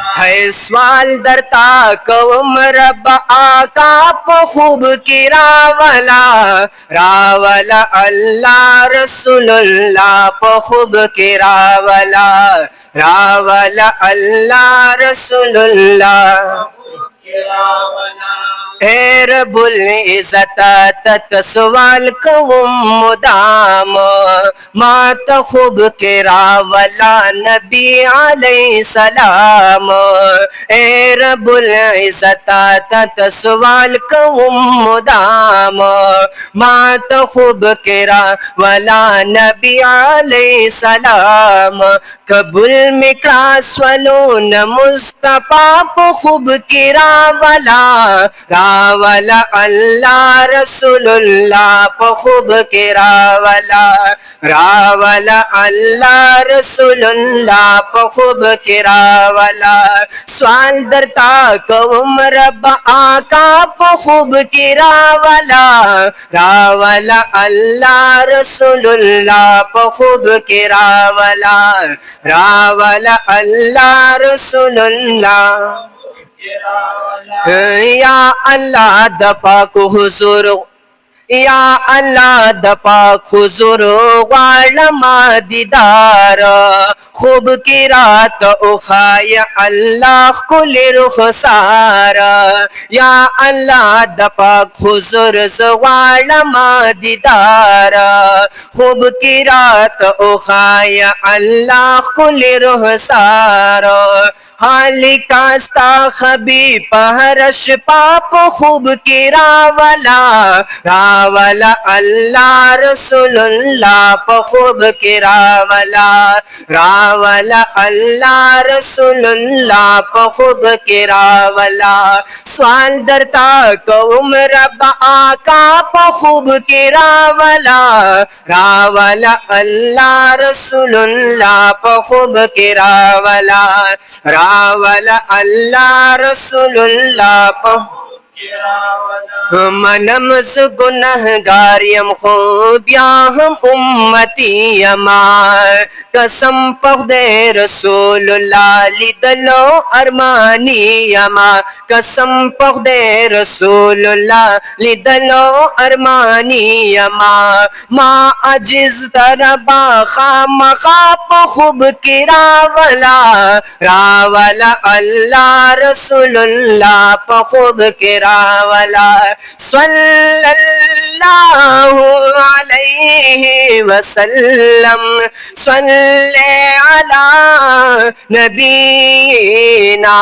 ہے سوال درتا کوم رب آقا پا خوب کی راولا اللہ رسول اللہ پا خوب کی راولا اللہ رسول اللہ اے رب العزت تت سوال کوم مدام ما تخوب کرا ولا نبی علیہ السلام اے رب العزت تت سوال کوم مدام ما تخوب کرا ولا نبی علیہ السلام قبول مکرا سولون مصطفیٰ پا خوب کرا راولا اللہ رسول اللہ پا خوب کے راولا اللہ رسول اللہ پا خوب کے سوال درتا کوم رب آقا پا خوب کے راولا اللہ رسول اللہ پا خوب کے راولا اللہ رسول اللہ یا اللہ دپاک حضور یا اللہ دپاک حضور غالما دیدار خوب کی رات اخای اللہ کل رخسار یا اللہ دپاک حضور غالما دیدار خوب کی رات اخای اللہ کل رخسار حالی کاستا خبی پہرش پاپ خوب کی راولا اللہ رسول اللہ پا خوب کی راولا اللہ رسول اللہ پا خوب کی سوال درتا کوم رب آقا پا خوب کی راولا اللہ رسول اللہ پا خوب کی راولا اللہ رسول اللہ پا منم گنہگار یم خوب یا ہم امتی یما قسم پخ دے رسول اللہ لیدلو ارمانی یما قسم پخ دے رسول اللہ لیدلو ارمانی یما ما عجز دربا خام خواب خوب کی راولا اللہ رسول اللہ پا خوب کی راولا صلی اللہ علیہ وسلم صلی علی نبینا